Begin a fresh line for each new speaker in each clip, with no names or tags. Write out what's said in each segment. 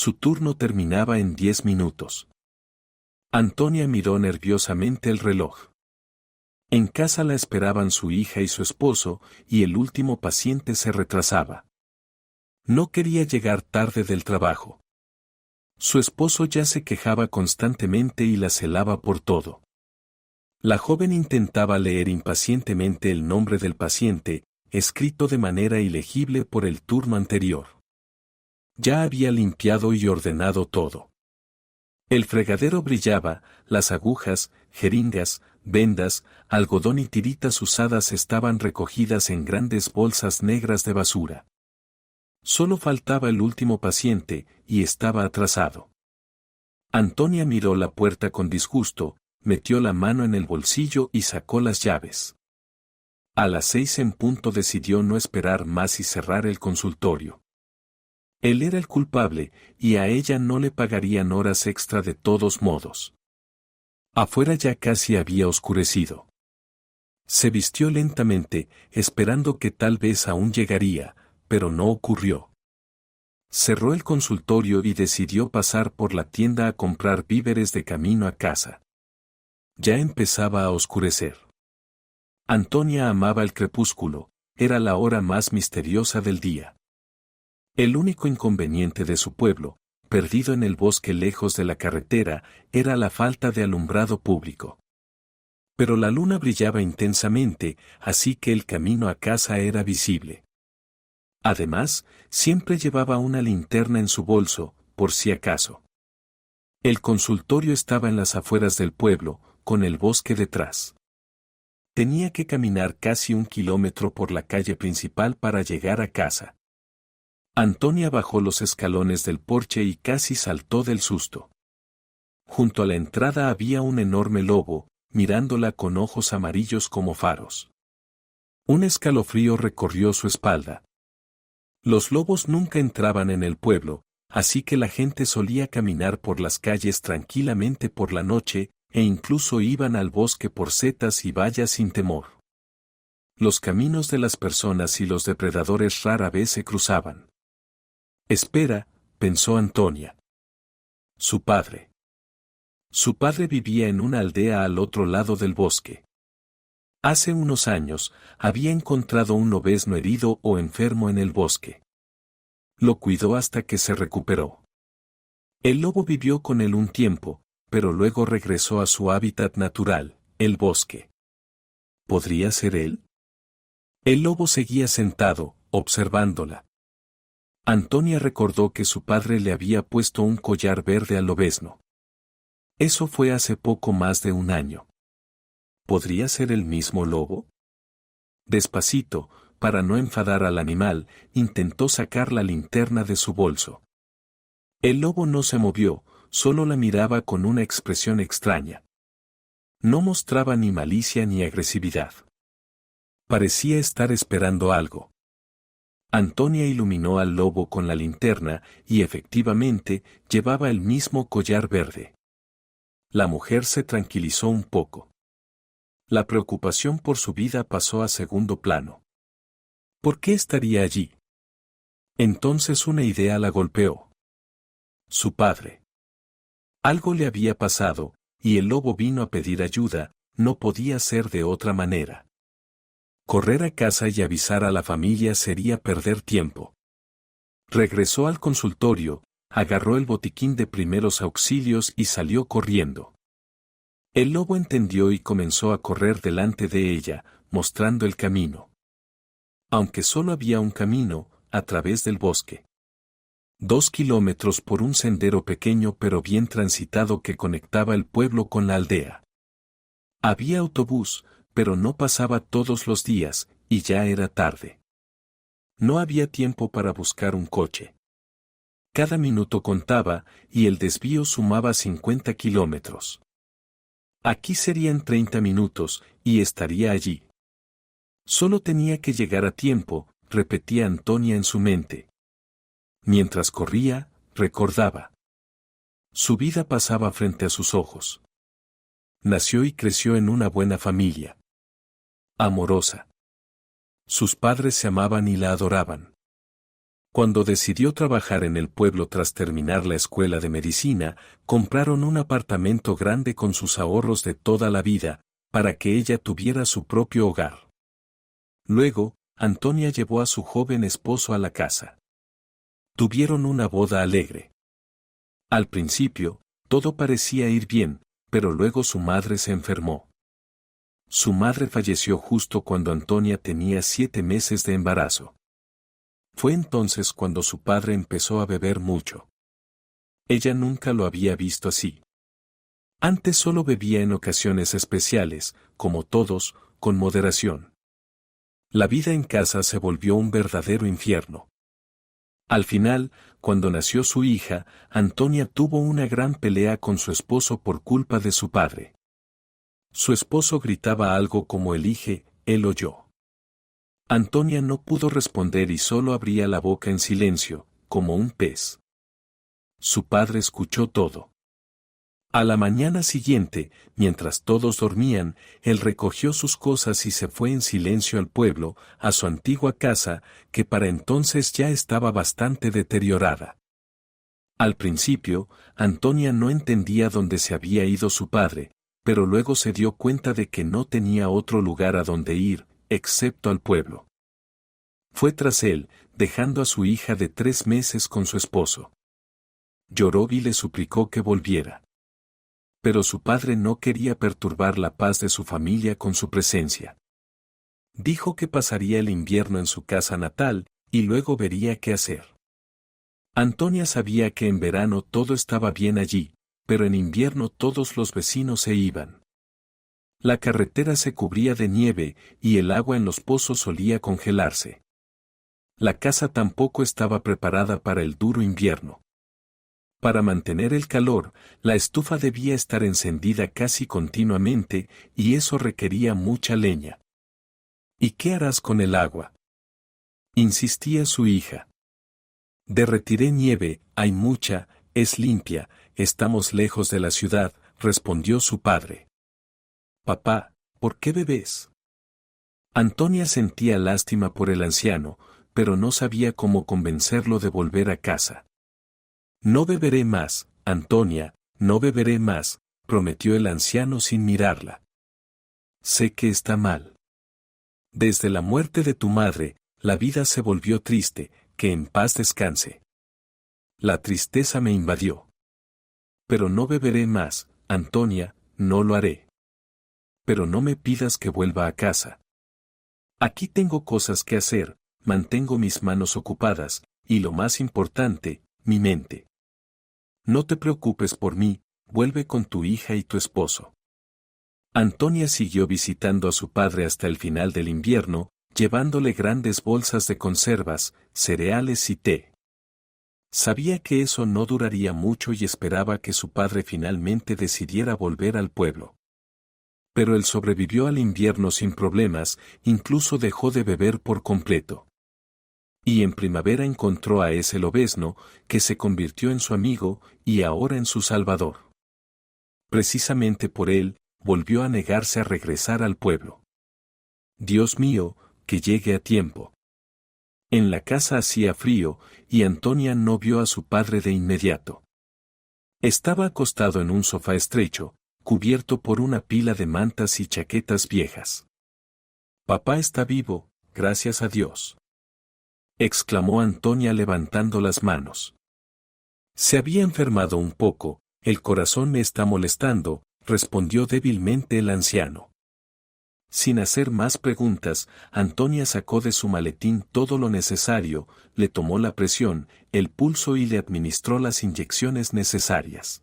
Su turno terminaba en 10 minutos. Antonia miró nerviosamente el reloj. En casa la esperaban su hija y su esposo, y el último paciente se retrasaba. No quería llegar tarde del trabajo. Su esposo ya se quejaba constantemente y la celaba por todo. La joven intentaba leer impacientemente el nombre del paciente, escrito de manera ilegible por el turno anterior. Ya había limpiado y ordenado todo. El fregadero brillaba, las agujas, jeringas, vendas, algodón y tiritas usadas estaban recogidas en grandes bolsas negras de basura. Solo faltaba el último paciente, y estaba atrasado. Antonia miró la puerta con disgusto, metió la mano en el bolsillo y sacó las llaves. A las 6 en punto decidió no esperar más y cerrar el consultorio. Él era el culpable, y a ella no le pagarían horas extra de todos modos. Afuera ya casi había oscurecido. Se vistió lentamente, esperando que tal vez aún llegaría, pero no ocurrió. Cerró el consultorio y decidió pasar por la tienda a comprar víveres de camino a casa. Ya empezaba a oscurecer. Antonia amaba el crepúsculo, era la hora más misteriosa del día. El único inconveniente de su pueblo, perdido en el bosque lejos de la carretera, era la falta de alumbrado público. Pero la luna brillaba intensamente, así que el camino a casa era visible. Además, siempre llevaba una linterna en su bolso, por si acaso. El consultorio estaba en las afueras del pueblo, con el bosque detrás. Tenía que caminar casi 1 kilómetro por la calle principal para llegar a casa. Antonia bajó los escalones del porche y casi saltó del susto. Junto a la entrada había un enorme lobo, mirándola con ojos amarillos como faros. Un escalofrío recorrió su espalda. Los lobos nunca entraban en el pueblo, así que la gente solía caminar por las calles tranquilamente por la noche, e incluso iban al bosque por setas y bayas sin temor. Los caminos de las personas y los depredadores rara vez se cruzaban. Espera, pensó Antonia. Su padre. Su padre vivía en una aldea al otro lado del bosque. Hace unos años, había encontrado un lobezno herido o enfermo en el bosque. Lo cuidó hasta que se recuperó. El lobo vivió con él un tiempo, pero luego regresó a su hábitat natural, el bosque. ¿Podría ser él? El lobo seguía sentado, observándola. Antonia recordó que su padre le había puesto un collar verde al lobezno. Eso fue hace poco más de 1 año. ¿Podría ser el mismo lobo? Despacito, para no enfadar al animal, intentó sacar la linterna de su bolso. El lobo no se movió, solo la miraba con una expresión extraña. No mostraba ni malicia ni agresividad. Parecía estar esperando algo. Antonia iluminó al lobo con la linterna y efectivamente llevaba el mismo collar verde. La mujer se tranquilizó un poco. La preocupación por su vida pasó a segundo plano. ¿Por qué estaría allí? Entonces una idea la golpeó. Su padre. Algo le había pasado, y el lobo vino a pedir ayuda, no podía ser de otra manera. Correr a casa y avisar a la familia sería perder tiempo. Regresó al consultorio, agarró el botiquín de primeros auxilios y salió corriendo. El lobo entendió y comenzó a correr delante de ella, mostrando el camino. Aunque solo había un camino, a través del bosque. 2 kilómetros por un sendero pequeño pero bien transitado que conectaba el pueblo con la aldea. Había autobús, pero no pasaba todos los días, y ya era tarde. No había tiempo para buscar un coche. Cada minuto contaba, y el desvío sumaba 50 kilómetros. Aquí serían 30 minutos, y estaría allí. Solo tenía que llegar a tiempo, repetía Antonia en su mente. Mientras corría, recordaba. Su vida pasaba frente a sus ojos. Nació y creció en una buena familia. Amorosa. Sus padres se amaban y la adoraban. Cuando decidió trabajar en el pueblo tras terminar la escuela de medicina, compraron un apartamento grande con sus ahorros de toda la vida, para que ella tuviera su propio hogar. Luego, Antonia llevó a su joven esposo a la casa. Tuvieron una boda alegre. Al principio, todo parecía ir bien, pero luego su madre se enfermó. Su madre falleció justo cuando Antonia tenía 7 meses de embarazo. Fue entonces cuando su padre empezó a beber mucho. Ella nunca lo había visto así. Antes solo bebía en ocasiones especiales, como todos, con moderación. La vida en casa se volvió un verdadero infierno. Al final, cuando nació su hija, Antonia tuvo una gran pelea con su esposo por culpa de su padre. Su esposo gritaba algo como elige, él o yo. Antonia no pudo responder y solo abría la boca en silencio, como un pez. Su padre escuchó todo. A la mañana siguiente, mientras todos dormían, él recogió sus cosas y se fue en silencio al pueblo, a su antigua casa, que para entonces ya estaba bastante deteriorada. Al principio, Antonia no entendía dónde se había ido su padre, pero luego se dio cuenta de que no tenía otro lugar a donde ir, excepto al pueblo. Fue tras él, dejando a su hija de 3 meses con su esposo. Lloró y le suplicó que volviera. Pero su padre no quería perturbar la paz de su familia con su presencia. Dijo que pasaría el invierno en su casa natal, y luego vería qué hacer. Antonia sabía que en verano todo estaba bien allí, pero en invierno todos los vecinos se iban. La carretera se cubría de nieve, y el agua en los pozos solía congelarse. La casa tampoco estaba preparada para el duro invierno. Para mantener el calor, la estufa debía estar encendida casi continuamente, y eso requería mucha leña. ¿Y qué harás con el agua?, insistía su hija. Derretiré nieve, hay mucha, es limpia, estamos lejos de la ciudad, respondió su padre. Papá, ¿por qué bebes? Antonia sentía lástima por el anciano, pero no sabía cómo convencerlo de volver a casa. No beberé más, Antonia, no beberé más, prometió el anciano sin mirarla. Sé que está mal. Desde la muerte de tu madre, la vida se volvió triste, que en paz descanse. La tristeza me invadió. Pero no beberé más, Antonia, no lo haré. Pero no me pidas que vuelva a casa. Aquí tengo cosas que hacer, mantengo mis manos ocupadas, y lo más importante, mi mente. No te preocupes por mí, vuelve con tu hija y tu esposo. Antonia siguió visitando a su padre hasta el final del invierno, llevándole grandes bolsas de conservas, cereales y té. Sabía que eso no duraría mucho y esperaba que su padre finalmente decidiera volver al pueblo. Pero él sobrevivió al invierno sin problemas, incluso dejó de beber por completo. Y en primavera encontró a ese lobezno, que se convirtió en su amigo, y ahora en su salvador. Precisamente por él, volvió a negarse a regresar al pueblo. Dios mío, que llegue a tiempo. En la casa hacía frío, y Antonia no vio a su padre de inmediato. Estaba acostado en un sofá estrecho, cubierto por una pila de mantas y chaquetas viejas. Papá está vivo, gracias a Dios, exclamó Antonia levantando las manos. Se había enfermado un poco, el corazón me está molestando, respondió débilmente el anciano. Sin hacer más preguntas, Antonia sacó de su maletín todo lo necesario, le tomó la presión, el pulso y le administró las inyecciones necesarias.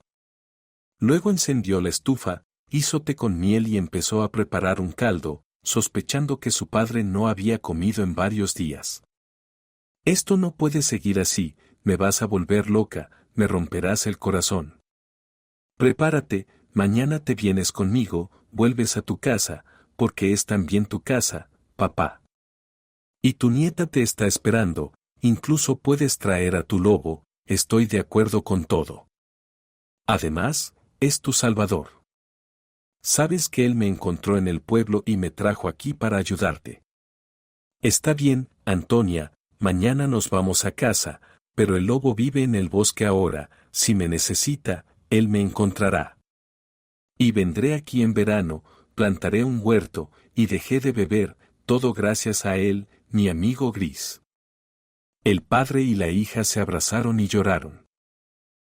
Luego encendió la estufa, hizo té con miel y empezó a preparar un caldo, sospechando que su padre no había comido en varios días. Esto no puede seguir así, me vas a volver loca, me romperás el corazón. Prepárate, mañana te vienes conmigo, vuelves a tu casa, porque es también tu casa, papá. Y tu nieta te está esperando, incluso puedes traer a tu lobo, estoy de acuerdo con todo. Además, es tu salvador. Sabes que él me encontró en el pueblo y me trajo aquí para ayudarte. Está bien, Antonia, mañana nos vamos a casa, pero el lobo vive en el bosque ahora, si me necesita, él me encontrará. Y vendré aquí en verano, plantaré un huerto, y dejé de beber, todo gracias a él, mi amigo Gris. El padre y la hija se abrazaron y lloraron.